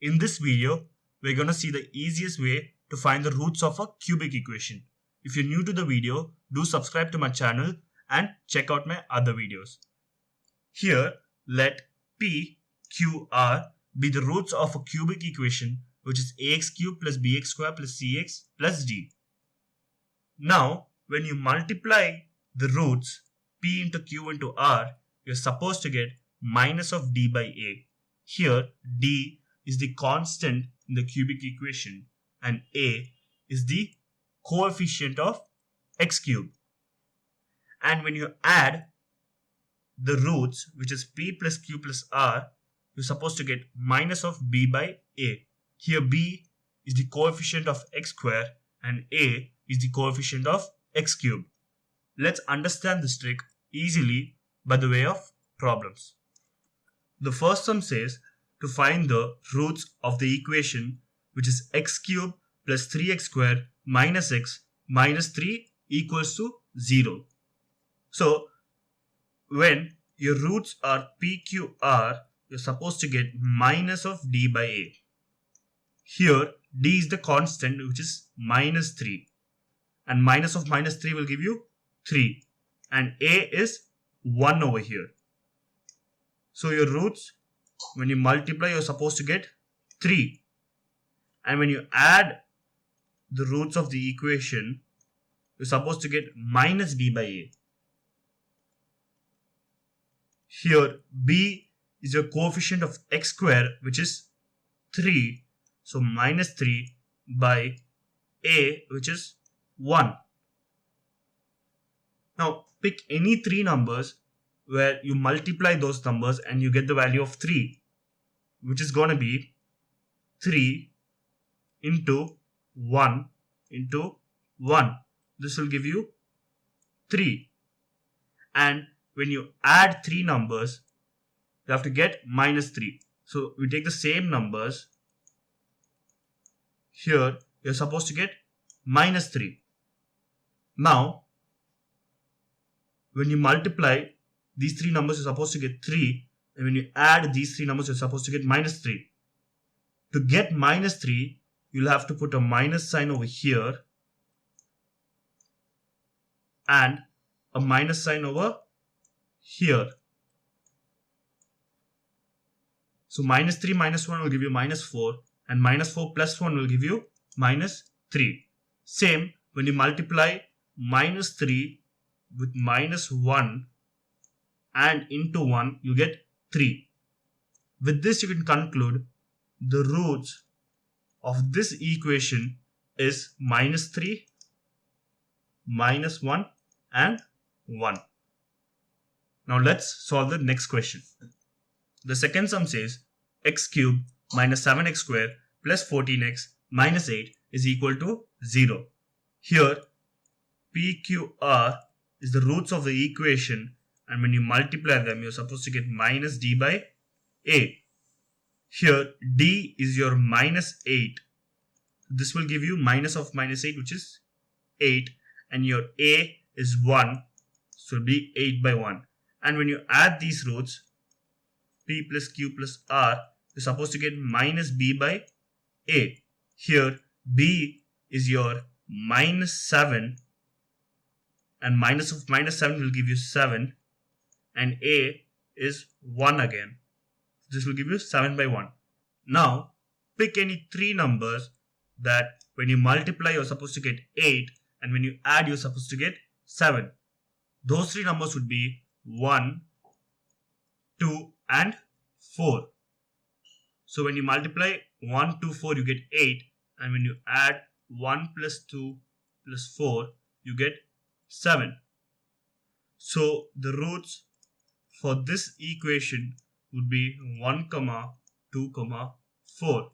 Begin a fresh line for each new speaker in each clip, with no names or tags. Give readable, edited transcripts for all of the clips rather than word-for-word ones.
In this video, we're going to see the easiest way to find the roots of a cubic equation. If you're new to the video, do subscribe to my channel and check out my other videos. Here, let P, Q, R be the roots of a cubic equation, which is ax cubed plus bx squared plus cx plus d. Now, when you multiply the roots P into Q into R, you're supposed to get minus of d by a. Here, d is the constant in the cubic equation and a is the coefficient of x cubed. And when you add the roots, which is p plus q plus r, you're supposed to get minus of b by a. Here b is the coefficient of x square and a is the coefficient of x cubed. Let's understand this trick easily by the way of problems. The first sum says to find the roots of the equation, which is x cubed plus 3x squared minus x minus 3 equals to 0. So, when your roots are p, q, r, you're supposed to get minus of d by a. Here, d is the constant, which is minus 3. And minus of minus 3 will give you 3. And a is 1 over here. So, your roots, when you multiply, you're supposed to get 3. And when you add the roots of the equation, you're supposed to get minus d by a. Here, b is your coefficient of x square, which is 3. So, minus 3 by a, which is 1. Now, pick any three numbers where you multiply those numbers and you get the value of 3, which is going to be 3 into 1 into 1. This will give you 3. And when you add three numbers, you have to get minus 3. So we take the same numbers. Here, you're supposed to get minus 3. Now, when you multiply these three numbers, you're supposed to get 3. And when you add these three numbers, you're supposed to get minus 3. To get minus 3, you'll have to put a minus sign over here and a minus sign over here. So minus 3 minus 1 will give you minus 4 and minus 4 plus 1 will give you minus 3. Same, when you multiply minus 3 with minus 1 and into 1, you get 3. With this, you can conclude the roots of this equation is minus 3, minus 1 and 1. Now let's solve the next question. The second sum says x cubed minus 7x squared plus 14x minus 8 is equal to 0. Here, p, q, r is the roots of the equation, and when you multiply them, you're supposed to get minus d by a. Here, d is your minus 8. This will give you minus of minus 8, which is 8. And your a is 1. So it will be 8 by 1. And when you add these roots, p plus q plus r, you're supposed to get minus b by a. Here, b is your minus 7. And minus of minus 7 will give you 7. And a is 1 again. This will give you 7 by 1. Now, pick any three numbers that when you multiply, you're supposed to get 8. And when you add, you're supposed to get 7. Those three numbers would be 1, 2 and 4. So when you multiply 1, 2, 4, you get 8. And when you add 1 plus 2 plus 4, you get 7. So the roots for this equation would be 1, 2, 4.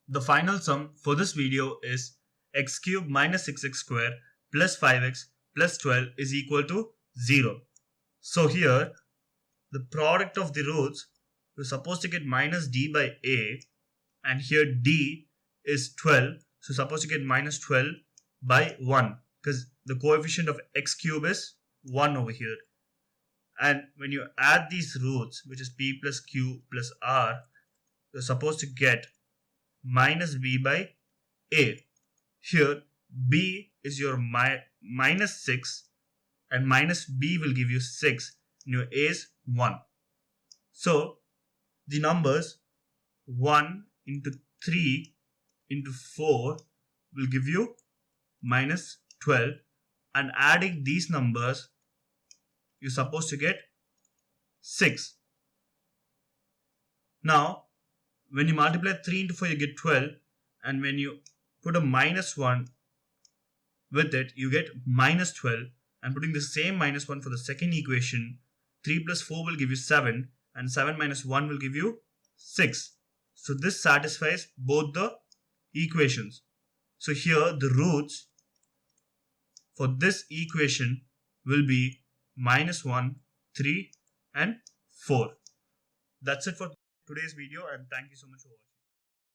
The final sum for this video is x cubed minus 6x squared plus 5x plus 12 is equal to 0. So here, the product of the roots, you're supposed to get minus d by a, and here d is 12, so supposed to get minus 12 by 1, because the coefficient of x cube is 1 over here. And when you add these roots, which is p plus q plus r, you're supposed to get minus b by a. Here b is your minus 6 and minus b will give you 6 and your a is 1. So the numbers 1 into 3 into 4 will give you minus 12, and adding these numbers you're supposed to get 6. Now when you multiply 3 into 4 you get 12, and when you put a minus 1 with it you get minus 12, and putting the same minus 1 for the second equation, 3 plus 4 will give you 7 and 7 minus 1 will give you 6. So this satisfies both the equations. So here the roots for this equation will be minus 1, 3 and 4. That's it for today's video, and thank you so much for watching.